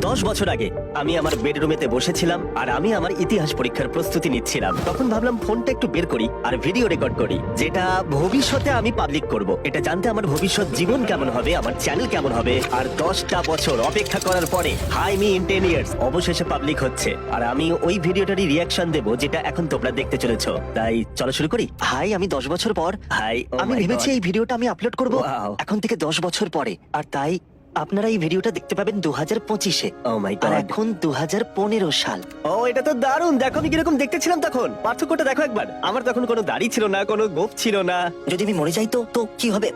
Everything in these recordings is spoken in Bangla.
10 বছর আগে আমি আমার বেডরুমেতে বসেছিলাম আর আমি আমার ইতিহাস পরীক্ষার প্রস্তুতি নিচ্ছিলাম। তখন ভাবলাম ফোনটা একটু বের করি আর ভিডিও রেকর্ড করি, যেটা ভবিষ্যতে আমি পাবলিক করব। এটা জানতে আমার ভবিষ্যৎ জীবন কেমন হবে, আমার চ্যানেল কেমন হবে। আর 10টা বছর অপেক্ষা করার পরে হাই মি ইন 10 ইয়ার্স অবশেষে পাবলিক হচ্ছে। আর আমি ওই ভিডিওটারই রিয়াকশন দেবো যেটা এখন তোমরা দেখতে চলেছো। তাই চলো শুরু করি। হাই, আমি 10 বছর পর হাই, আমি ভেবেছি এই ভিডিওটা আমি আপলোড করব Wow. এখন থেকে 10 বছর পরে। আর তাই আপনারা এই ভিডিওটা দেখতে পাবেন 2025-এ। ও মাই আর গড। এখন 2015 সাল। ও এটা তো দারুণ। দেখো আমি কিরকম দেখতেছিলাম তখন, পার্থক্যটা দেখো একবার। আমার তখন কোনো দাড়ি ছিল না, কোনো গোঁফ ছিল না। যদি আমি মরে যাই তো কি হবে?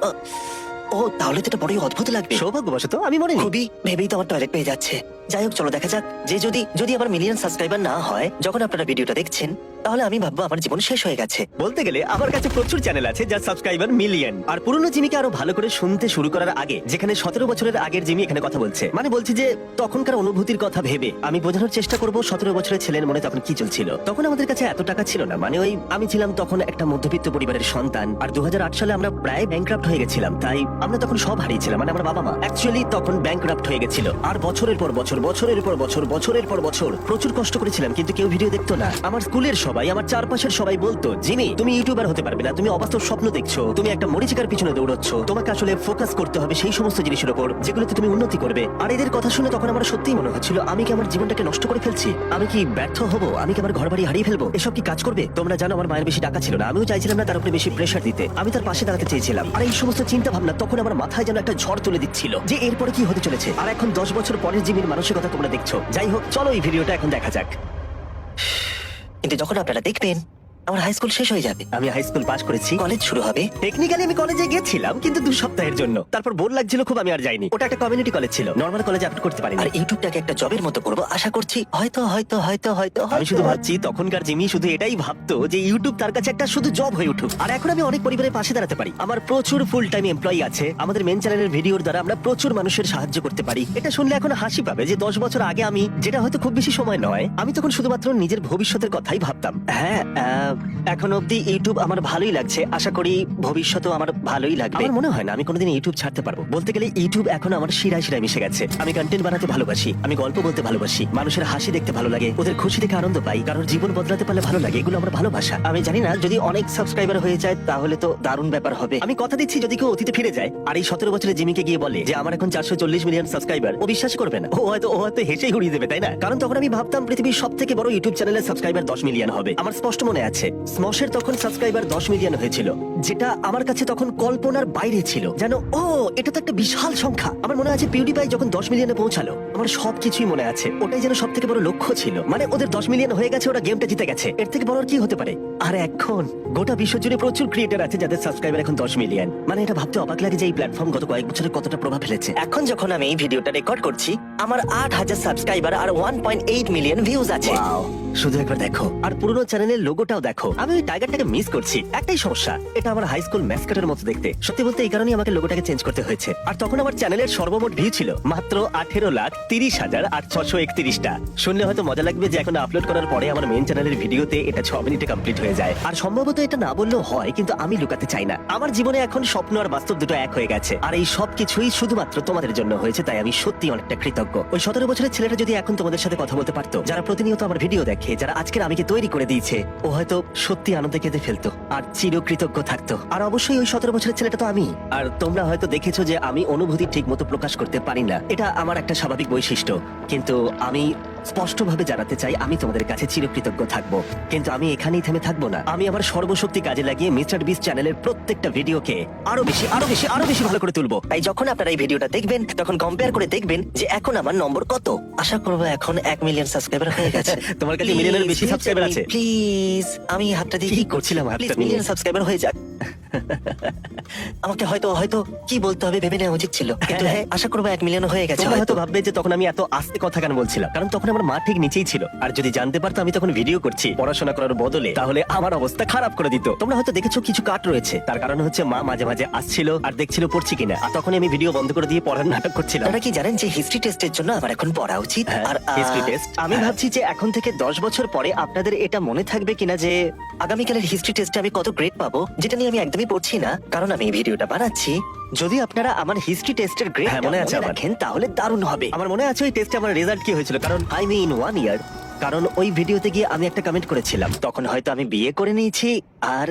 ও তাহলে তো এটা বড়ই অদ্ভুত লাগবে। সৌভাগ্যবশত আমি মনে খুবই ভেবেই তো আমার টয়লেট পেয়ে যাচ্ছে। যাই হোক, চলো দেখা যাক যে যদি আমার মিলিয়ন সাবস্ক্রাইবার না হয় যখন আপনারা ভিডিওটা দেখছেন, তাহলে আমি ভাববো আমার জীবন শেষ হয়ে গেছে। বলতে গেলে আমার কাছে প্রচুর চ্যানেল আছে যার সাবস্ক্রাইবার মিলিয়ন। আর পুরনো জিমিকে আরো ভালো করে শুনতে শুরু করার আগে, যেখানে 17 বছরের আগের জিমি এখানে কথা বলছে, মানে বলছি যে তখনকার অনুভূতির কথা ভেবে আমি বোঝানোর চেষ্টা করব 17 বছরের ছেলের মনে তখন কি চলছিল। তখন আমাদের কাছে এত টাকা ছিল না, মানে ওই আমি ছিলাম তখন একটা মধ্যবিত্ত পরিবারের সন্তান। আর 2008 সালে আমরা প্রায় ব্যাংকরাপ্ট হয়ে গেছিলাম। তাই আমরা তখন সব হারিয়েছিলাম, মানে আমার বাবা মা অ্যাকচুয়ালি তখন ব্যাংকরাপ্ট হয়ে গেছিল। আর বছরের পর বছর, বছরের পর বছর, বছরের পর বছর প্রচুর কষ্ট করেছিলাম, কিন্তু কেউ ভিডিও দেখতো না। আমার স্কুলের সবাই, আমার চারপাশের সবাই বলতো, জিমি তুমি ইউটিউবার হতে পারবে না, তুমি অবাস্তব স্বপ্ন দেখছো, তুমি একটা মরিচিকার পিছনে দৌড়চ্ছ, তোমাকে আসলে ফোকাস করতে হবে সেই সমস্ত জিনিসের উপর যেগুলোতে তুমি উন্নতি করবে। আর এদের কথা শুনে তখন আমার সত্যিই মনে হচ্ছিল আমি কি আমার জীবনটাকে নষ্ট করে ফেলছি, আমি কি ব্যর্থ হব, আমি কি আমার ঘর বাড়ি হারিয়ে ফেলবো, এসব কি কাজ করবে? তোমরা জানো আমার মায়ের বেশি টাকা ছিল না, আমিও চাইছিলাম না তার উপরে বেশি প্রেশার দিতে, আমি তার পাশে দাঁড়াতে চেয়েছিলাম। আর এই সমস্ত চিন্তা ভাবনা তখন আমার মাথায় যেন একটা ঝড় তুলে দিচ্ছিল যে এরপরে কি হতে চলেছে। আর এখন 10 বছর পরের জিমির মানসিকতা তোমরা দেখছো। যাই হোক, চলো এই ভিডিওটা এখন দেখা যাক। কিন্তু যখন আপনারা দেখবেন আমার হাই স্কুল শেষ হয়ে যাবে, আমি হাই স্কুল পাস করেছি, কলেজ শুরু হবে। টেকনিক্যালি আমি কলেজে গেছিলাম কিন্তু 2 সপ্তাহের জন্য। তারপর বোর লাগছিল খুব, আমি আর যাইনি। ওটা একটা কমিউনিটি কলেজ ছিল, নর্মাল কলেজে আপলোড করতে পারিনি। আর ইউটিউবটাকে একটা জবের মতো করবো আশা করছি। হয়তো হয়তো হয়তো হয়তো আমি শুধু ভাবছি তখনকার জিমি শুধু এটাই ভাবতো যে ইউটিউব তার কাছে একটা শুধু জব হয়ে উঠুক। আর এখন আমি অনেক পরিবারের পাশে দাঁড়াতে পারি, আমার প্রচুর ফুল টাইম এমপ্লয়ি আছে, আমাদের মেন চ্যানেলের ভিডিওর দ্বারা আমরা প্রচুর মানুষের সাহায্য করতে পারি। এটা শুনলে এখন হাসি পাবে যে 10 বছর আগে আমি, যেটা হয়তো খুব বেশি সময় নয়, আমি তখন শুধুমাত্র নিজের ভবিষ্যতের কথাই ভাবতাম। হ্যাঁ, এখন অব্দি ইউটিউব আমার ভালোই লাগছে, আশা করি ভবিষ্যতেও আমার ভালোই লাগবে। আমার মনে হয় না আমি কোনোদিন ইউটিউব ছাড়তে পারবো। বলতে গেলে ইউটিউব এখন আমার শিরায় শিরায় মিশে গেছে। আমি কন্টেন্ট বানাতে ভালোবাসি, আমি গল্প বলতে ভালোবাসি, মানুষের হাসি দেখতে ভালো লাগে, ওদের খুশি দেখে আনন্দ পাই, কারোর জীবন বদলাতে পারলে ভালো লাগে, এগুলো আমার ভালোবাসা। আমি জানি না যদি অনেক সাবস্ক্রাইবার হয়ে যায় তাহলে তো দারুণ ব্যাপার হবে। আমি কথা দিচ্ছি যদি কেউ অতীতে ফিরে যায় আর এই 17 বছরের জিমিকে গিয়ে বলে যে আমার এখন 440 মিলিয়ন সাবস্ক্রাইবার, ও বিশ্বাস করবে না। ও হয়তো হেসেই উড়িয়ে দেবে, তাই না? কারণ তখন আমি ভাবতাম পৃথিবীর সবথেকে বড় ইউটিউব চ্যানেলের সাবস্ক্রাইবার 10 মিলিয়ন হবে। আমার স্পষ্ট মনে আছে স্মশের তখন সাবস্ক্রাইবার 10 মিলিয়ন হয়েছিল, যেটা আমার কাছে তখন কল্পনার বাইরে ছিল। জানো, এটা তো একটা বিশাল সংখ্যা। আমার মনে আছে পিউডিপাই যখন 10 মিলিয়নে পৌঁছালো, আমার সবকিছুই মনে আছে। ওটাই যেন সব থেকে বড় লক্ষ্য ছিল, মানে ওদের 10 মিলিয়ন হয়ে গেছে, ওরা গেমটা জিতে গেছে, এর থেকে বড় আর কি হতে পারে? আর এখন গোটা বিশ্ব জুড়ে প্রচুর ক্রিয়েটার আছে যাদের সাবস্ক্রাইবার এখন 10 মিলিয়ন। মানে এটা ভাবতে অবাক লাগে যে এই প্ল্যাটফর্ম গত কয়েক বছরে কতটা প্রভাব ফেলেছে। এখন যখন আমি এই ভিডিওটা রেকর্ড করছি আমার 8,000 সাবস্ক্রাইবার আর 1.8 মিলিয়ন ভিউজ আছে। Wow, শুধু একবার দেখো। আর পুরোনো চ্যানেলের লোগোটাও দেখো। আমি ওই টাইগারটাকে মিস করছি, একটাই সমস্যা, এটা আমার হাই স্কুল ম্যাসকটের মতো দেখতে। সত্যি বলতে এই কারণেই আমাকে লোগোটাকে চেঞ্জ করতে হয়েছে। আর তখন আমার চ্যানেলের সর্বমোট ভিউ ছিল মাত্র 18,30,831টা। শুনলে হয়তো মজা লাগবে যে এখন আপলোড করার পরে আমার মেন চ্যানেলের ভিডিওতে এটা 6 মিনিটে কমপ্লিট হয়ে যায়। আর সম্ভবত এটা না বললেও হয়, কিন্তু আমি লুকাতে চাই না, আমার জীবনে এখন স্বপ্ন আর বাস্তব দুটো এক হয়ে গেছে। আর এই সব কিছুই শুধুমাত্র তোমাদের জন্য হয়েছে, তাই আমি সত্যি অনেকটা কৃতজ্ঞ। ওই 17 বছরের ছেলেটা যদি এখন তোমাদের সাথে কথা বলতে পারতো, যারা প্রতিনিয়ত আমার ভিডিও দেখে, যারা আজকের আমিকে তৈরি করে দিয়েছে, ও হয়তো সত্যি আনন্দে কেঁদে ফেলতো আর চিরকৃতজ্ঞ থাকতো। আর অবশ্যই ওই 17 বছরের ছেলেটা তো আমি। আর তোমরা হয়তো দেখেছো যে আমি অনুভূতি ঠিক মতো প্রকাশ করতে পারি না, এটা আমার একটা স্বাভাবিক বৈশিষ্ট্য। কিন্তু আমি স্পষ্টভাবে জানাতে চাই আমি তোমাদের কাছে চিরকৃতজ্ঞ থাকবো। কিন্তু আমি এখানেই থেমে থাকবো না, আমি আমার সর্বশক্তি কাজে লাগিয়ে মিস্টার বিস্ট চ্যানেলের প্রত্যেকটা ভিডিওকে আরো বেশি ভালো করে তুলবো। তাই যখন আপনারা এই ভিডিওটা দেখবেন তখন কম্পেয়ার করে দেখবেন যে এখন আমার নম্বর কত। আশা করবো এখন 1 মিলিয়ন সাবস্ক্রাইবার হয়ে গেছে। তোমার কাছে মিলিয়নের বেশি সাবস্ক্রাইবার আছে? প্লিজ, আমি হাতটা দিয়ে কি করছিলাম হাতটা প্লিজ নিয়ে? মিলিয়ন সাবস্ক্রাইবার হয়ে যাক। আমাকে হয়তো কি বলতে হবে ভেবে নেওয়া উচিত ছিল, কিন্তু হ্যাঁ আশা করবো 1 মিলিয়ন হয়ে গেছে। তোমরা হয়তো ভাববে যে তখন আমি এত আস্তে কথা কেন বলছিলাম, কারণ তখন আমার মা ঠিক নিচেই ছিল। আর যদি জানতে পারতো আমি তখন ভিডিও করছি পড়াশোনা করার বদলে, তাহলে আমার অবস্থা খারাপ করে দিত। তোমরা হয়তো দেখেছো কিছু কাট রয়েছে, তার কারণ হচ্ছে মা মাঝে মাঝে আসছিল আর দেখছিল পড়ছি কিনা, আর তখন আমি ভিডিও বন্ধ করে দিয়ে পড়ার নাটক করছিলাম। আপনারা কি জানেন যে হিস্ট্রি টেস্টের জন্য আমার এখন পড়া উচিত? আর হিস্ট্রি টেস্ট আমি ভাবছি যে এখন থেকে 10 বছর পরে আপনাদের এটা মনে থাকবে কিনা যে আগামীকালের হিস্ট্রি টেস্টে আমি কত গ্রেড পাবো, যেটা নিয়ে আমি একদম একদমই পড়ছি না, কারণ আমি এই ভিডিওটা বানাচ্ছি। যদি আপনারা আমার হিস্ট্রি টেস্টের গ্রেড হ্যাঁ, মনে আছে আমার। রাখেন তাহলে দারুণ হবে। আমার মনে আছে ওই টেস্টে আমার রেজাল্ট কি হয়েছিল, কারণ আই মিন 1 ইয়ার। কারণ ওই ভিডিওতে গিয়ে আমি একটা কমেন্ট করেছিলাম, তখন হয়তো আমি বিয়ে করে নিয়েছি, আর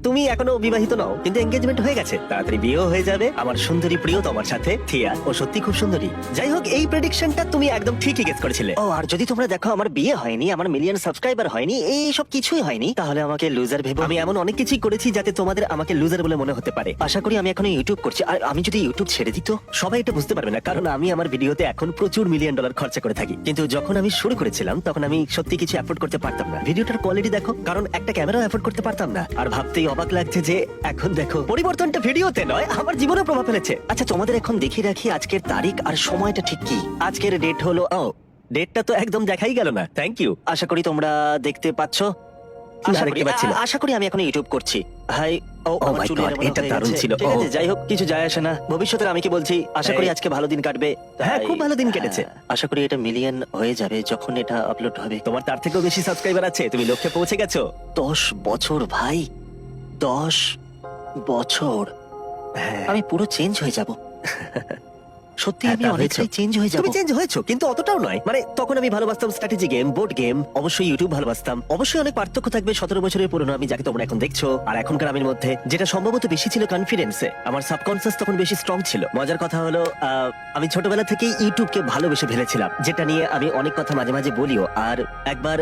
তুমি এখনো বিবাহিত নও, কিন্তু এঙ্গেজমেন্ট হয়ে গেছে, তাড়াতাড়ি বিয়েও হয়ে যাবে আমার সুন্দরী প্রিয় তোমার সাথে থিয়া। ও সত্যি খুব সুন্দরী। যাই হোক, এই প্রেডিকশনটা তুমি একদম ঠিকই গেস করেছিলে। ও, আর যদি তোমরা দেখো আমার বিয়ে হয়নি, আমার মিলিয়ন সাবস্ক্রাইবার হয়নি, এই সব কিছুই হয়নি, তাহলে আমাকে লুজার ভেবো। আমি এমন অনেক কিছুই করেছি যাতে তোমাদের আমাকে লুজার বলে মনে হতে পারে। আশা করি আমি এখনো ইউটিউব করছি, আর আমি যদি ইউটিউব ছেড়ে দিত, সবাই এটা বুঝতে পারবে না, কারণ আমি আমার ভিডিওতে এখন প্রচুর মিলিয়ন ডলার খরচা করে থাকি। কিন্তু যখন আমি শুরু করেছিলাম তখন আমি সত্যি কিছু অ্যাফোর্ড করতে পারতাম না। ভিডিওটার কোয়ালিটি দেখো, কারণ একটা ক্যামেরাও অ্যাফোর্ড করতে পারতাম না। আর ভাবতেই অবাক লাগছে যে এখন দেখো, পরিবর্তনটা ভিডিওতে নয়, আমার জীবনে প্রভাব ফেলেছে। আচ্ছা তোমাদের এখন দেখিয়ে রাখি আজকের তারিখ আর সময়টা ঠিক কি। আজকের ডেট হলো, ডেটটা তো একদম দেখাই গেল না। Thank you. আশা করি তোমরা দেখতে পাচ্ছ। না, দেখতে পাচ্ছি না। আশা করি আমি এখন ইউটিউব করছি। হাই, আমার my চুল God, এলোমেলো এটা হয়ে দারুণ গেছে। ছিল। ঠিক আছে, ও। যাই হোক, কিছু যায় আসে না। ভবিষ্যতের আমি কি বলছি, আশা করি আজকে ভালো দিন কাটবে। হ্যাঁ, তাই- খুব ভালো দিন কেটেছে। আশা করি এটা মিলিয়ন হয়ে যাবে যখন এটা আপলোড হবে। তোমার তার থেকেও বেশি সাবস্ক্রাইবার আছে, তুমি লক্ষ্যে পৌঁছে গেছো। 10 বছর ভাই, 10 বছর। হ্যাঁ, আমি পুরো চেঞ্জ হয়ে যাব। সত্যি হ্যাঁ, আমি তা অনেকটাই হয়েছো। চেঞ্জ হয়ে যাব। তুমি চেঞ্জ হয়েছো, কিন্তু অতটাও নয়। মানে তখন আমি ভালোবাসতাম স্ট্র্যাটেজি গেম, বোর্ড গেম, অবশ্যই ইউটিউব ভালোবাসতাম। অবশ্যই অনেক পার্থক্য থাকবে 17 বছরের পুরনো আমি যাকে তোমরা এখন দেখছো আর এখনকার আমির মধ্যে। যেটা সম্ভবত বেশি ছিল কনফিডেন্সে, আমার সাবকনসিয়াস তখন বেশি স্ট্রং ছিল। মজার কথা হলো, আমি ছোটবেলা থেকেই ইউটিউবকে ভালোবেসে ফেলেছিলাম, যেটা নিয়ে আমি অনেক কথা মাঝে মাঝে বলিও। আর একবার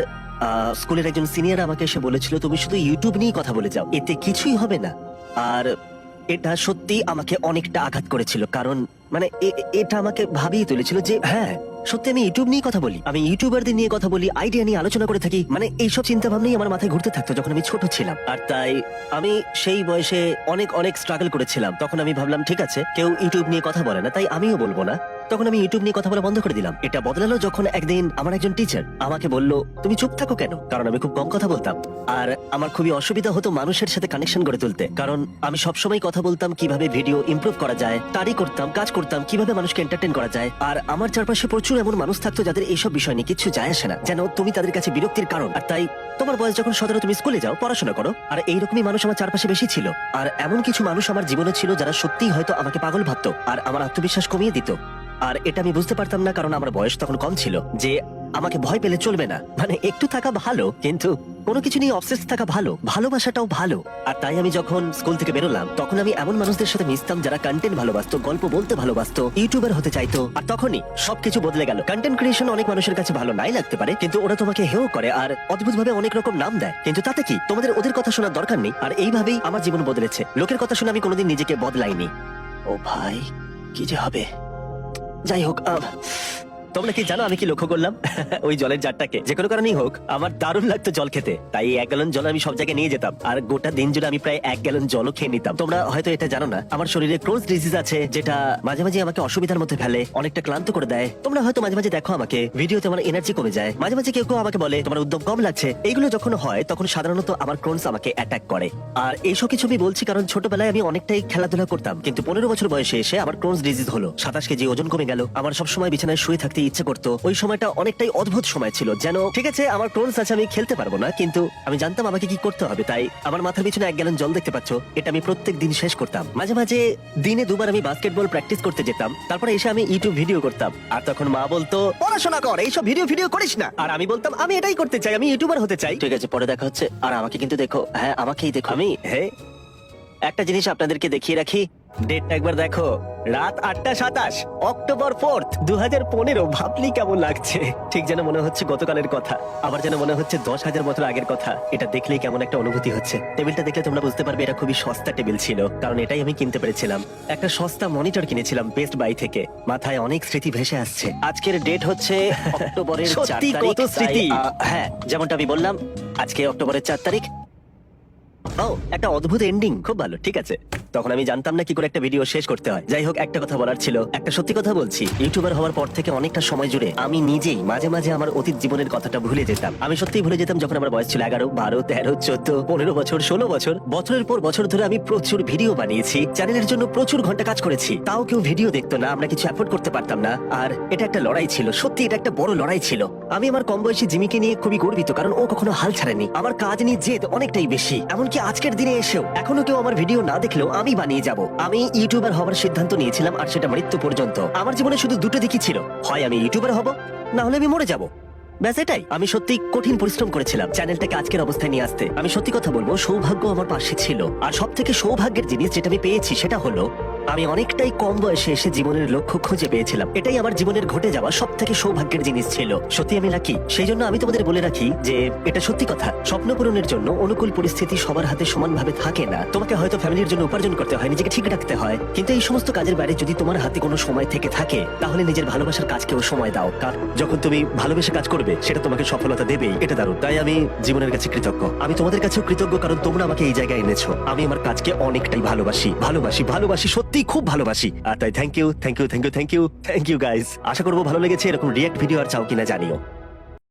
স্কুলের একজন সিনিয়র আমাকে এসে বলেছিল, তুমি শুধু ইউটিউব নিয়েই কথা বলে যাও, এতে কিছুই হবে না। আর এটা সত্যি আমাকে অনেকটা আঘাত করেছিল, কারণ মানে এটা আমাকে ভাবিয়ে তুলেছিল যে হ্যাঁ সত্যি আমি ইউটিউব নিয়ে কথা বলি, আমি ইউটিউবারদের নিয়ে কথা বলি, আইডিয়া নিয়ে আলোচনা করে থাকি। মানে এইসব চিন্তা ভাবনাই আমার মাথায় ঘুরতে থাকতো যখন আমি ছোট ছিলাম। আর তাই আমি সেই বয়সে অনেক অনেক স্ট্রাগল করেছিলাম। তখন আমি ভাবলাম ঠিক আছে, কেউ ইউটিউব নিয়ে কথা বলে না, তাই আমিও বলবো না। তখন আমি ইউটিউব নিয়ে কথা বলা বন্ধ করে দিলাম। এটা বদলালো যখন একদিন আমার একজন টিচার আমাকে বলল, তুমি চুপ থাকো কেন? কারণ আমি খুব কম কথা বলতাম, আর আমার খুবই অসুবিধা হতো মানুষের সাথে কানেকশন গড়ে তুলতে। কারণ আমি সবসময় কথা বলতাম কিভাবে ভিডিও ইমপ্রুভ করা যায়, তারই করতাম, কাজ করতাম কিভাবে মানুষকে এন্টারটেইন করা যায়। আর আমার চারপাশে প্রচুর এমন মানুষ থাকতো যাদের এইসব বিষয় নিয়ে কিছু যায় আসে না, যেন তুমি তাদের কাছে বিরক্তির কারণ। আর তাই তোমার বয়স যখন 17, তুমি স্কুলে যাও, পড়াশোনা করো। আর এইরকমই মানুষ আমার চারপাশে বেশি ছিল। আর এমন কিছু মানুষ আমার জীবনে ছিল যারা সত্যিই হয়তো আমাকে পাগল ভাবতো আর আমার আত্মবিশ্বাস কমিয়ে দিত। আর এটা আমি বুঝতে পারতাম না, কারণ আমার বয়স তখন কম ছিল, যে আমাকে ভয় পেলে চলবে না। মানে একটু থাকা ভালো, কিন্তু কোনো কিছু নিয়ে অবসেস থাকা ভালো, ভালোবাসাটাও ভালো। আর তাই আমি যখন স্কুল থেকে বেরোলাম, তখন আমি এমন মানুষদের সাথে মিশতাম যারা কন্টেন্ট ভালোবাসতো, গল্প বলতে ভালোবাসতো, ইউটিউবার হতে চাইতো। আর তখনই সবকিছু বদলে গেল। কন্টেন্ট ক্রিয়েশন অনেক মানুষের কাছে ভালো নাই লাগতে পারে, কিন্তু ওরা তোমাকে হেও করে আর অদ্ভুতভাবে অনেক রকম নাম দেয়। কিন্তু তাতে কি, তোমাদের ওদের কথা শোনার দরকার নেই। আর এইভাবেই আমার জীবন বদলেছে। লোকের কথা শুনে আমি কোনোদিন নিজেকে বদলাইনি। ও ভাই, কি যে হবে। যাই হোক, তোমরা কি জানো আমি কি লক্ষ্য করলাম? ওই জলের জারটাকে যে কোনো কারণেই হোক, আমার দারুণ লাগতো জল খেতে। তাই 1 গ্যালন জল আমি সব জায়গায় নিয়ে যেতাম, আর গোটা দিন জুড়ে আমি প্রায় 1 গ্যালন জলও খেয়ে নিতাম। তোমরা হয়তো এটা জানো না, আমার শরীরে ক্রোনস ডিজিজ আছে, যেটা মাঝে মাঝে আমাকে অসুবিধার মধ্যে ফেলে, অনেকটা ক্লান্ত করে দেয়। তোমরা হয়তো মাঝে মাঝে দেখো আমাকে ভিডিওতে, আমার এনার্জি কমে যায়। মাঝে মাঝে কেউ কেউ আমাকে বলে তোমার উদ্যম কম লাগছে। এইগুলো যখন হয় তখন সাধারণত আমার ক্রোনস আমাকে অ্যাটাক করে। আর এইসব কিছু আমি বলছি কারণ ছোটবেলায় আমি অনেকটাই খেলাধুলা করতাম, কিন্তু 15 বছর বয়সে এসে আমার ক্রোনস ডিজিজ হলো। 27 কেজি ওজন কমে গেল। আমার সবসময় বিছানায় শুয়ে থাকতে ইচ্ছে করতো। ওই সময়টা অনেকটাই অদ্ভুত সময় ছিল, যেন ঠিক আছে আমার ক্রোনস আছে, আমি খেলতে পারবো না, কিন্তু আমি জানতাম আমাকে কি করতে হবে। তাই আমার মাথার পিছনে 1 গ্যালন জল দেখতে পাচ্ছ, এটা আমি প্রত্যেক দিন শেষ করতাম। মাঝে মাঝে দিনে 2 বার আমি বাস্কেটবল প্র্যাকটিস করতে যেতাম। তারপরে এসে আমি ইউটিউব ভিডিও করতাম। আর তখন মা বলতো, পড়াশোনা কর, এইসব ভিডিও করিস না। আর আমি বলতাম আমি এটাই করতে চাই, আমি ইউটিউবার হতে চাই। ঠিক আছে, পরে দেখা হচ্ছে। আর আমাকে কিন্তু দেখো, হ্যাঁ আমাকেই দেখো। আমি একটা জিনিস আপনাদেরকে দেখিয়ে রাখি, ডেটটা একবার দেখো, রাত 8:27, অক্টোবর 4, 2015। ভাবলি কেমন লাগছে? ঠিক যেন মনে হচ্ছে গতকালের কথা, আবার যেন মনে হচ্ছে 10,000 বছর আগের কথা। এটা দেখলেই কেমন একটা অনুভূতি হচ্ছে। টেবিলটা দেখলে তোমরা বুঝতে পারবে এটা খুবই সস্তা টেবিল ছিল, কারণ এটাই আমি কিনতে পেরেছিলাম। একটা সস্তা মনিটর কিনেছিলাম বেস্ট বাই থেকে। মাথায় অনেক স্মৃতি ভেসে আসছে। আজকের ডেট হচ্ছে অক্টোবরের 4 সত্যি তারিখ। কত স্মৃতি। হ্যাঁ, যেমনটা আমি বললাম, আজকে অক্টোবরের 4 তারিখ। ও, একটা অদ্ভুত এন্ডিং, খুব ভালো। ঠিক আছে, তখন আমি জানতাম না কি করে একটা ভিডিও শেষ করতে হয়। যাই হোক, একটা কথা বলার ছিল, একটা সত্যি কথা বলছি, ইউটিউবার হওয়ার পর থেকে অনেকটা সময় জুড়ে আমি নিজেই মাঝে মাঝে আমার অতীত জীবনের কথাটা ভুলে যেতাম। আমি সত্যিই ভুলে যেতাম যখন আমার বয়স ছিল 11, 12, 13, 14, 15 বছর, 16 বছর। বছরের পর বছর ধরে আমি প্রচুর ভিডিও বানিয়েছি, চ্যানেলের জন্য প্রচুর ঘন্টা কাজ করেছি, তাও কেউ ভিডিও দেখতো না, আমরা কিছু অ্যাফোর্ড করতে পারতাম না। আর এটা একটা লড়াই ছিল, সত্যি এটা একটা বড় লড়াই ছিল। আমি আমার কম বয়সী জিমিকে নিয়ে খুবই গর্বিত, কারণ ও কখনো হাল ছাড়েনি। আমার কাজ নিয়ে জেদ অনেকটাই বেশি, এমনকি আজকের দিনে এসেও এখনো কেউ আমার ভিডিও না দেখলেও আমি বানিয়ে যাব। আমি ইউটিউবার হওয়ার সিদ্ধান্ত নিয়েছিলাম, আর সেটা মৃত্যু পর্যন্ত। আমার জীবনে শুধু দুটো দিকই ছিল, হয় আমি ইউটিউবার হব, না হলে আমি মরে যাব। ব্যাস এটাই। আমি সত্যি কঠিন পরিশ্রম করেছিলাম চ্যানেলটাকে আজকের অবস্থায় নিয়ে আসতে। আমি সত্যি কথা বলবো, সৌভাগ্য আমার পাশে ছিল। আর সব থেকে সৌভাগ্যের জিনিস যেটা আমি পেয়েছি সেটা হলো আমি অনেকটাই কম বয়সে এসে জীবনের লক্ষ্য খুঁজে পেয়েছিলাম। এটাই আমার জীবনের ঘটে যাওয়া সব থেকে সৌভাগ্যের জিনিস ছিল। সত্যি আমি লাকি। সেই জন্য আমি তোমাদের বলে রাখি যে এটা সত্যি কথা, স্বপ্ন পূরণের জন্য অনুকূল পরিস্থিতি সবার হাতে সমানভাবে থাকে না। তোমাকে হয়তো ফ্যামিলির জন্য উপার্জন করতে হয়, নিজেকে ঠিক রাখতে হয়, কিন্তু এই সমস্ত কাজের বাইরে যদি তোমার হাতে কোনো সময় থেকে থাকে, তাহলে নিজের ভালোবাসার কাজকেও সময় দাও। কারণ যখন তুমি ভালোবেসে কাজ করবে, সেটা তোমাকে সফলতা দেবেই। এটা দারুণ। তাই আমি জীবনের কাছে কৃতজ্ঞ। আমি তোমাদের কাছেও কৃতজ্ঞ, কারণ তোমরা আমাকে এই জায়গায় এনেছো। আমি আমার কাজকে অনেকটাই ভালোবাসি, ভালোবাসি, ভালোবাসি, সত্যি খুব ভালোবাসি। আর তাই thank you, thank you, thank you, thank you, thank you guys. আশা করবো ভালো লেগেছে। এরকম রিয়েক্ট ভিডিও আর চাও কিনা জানিও।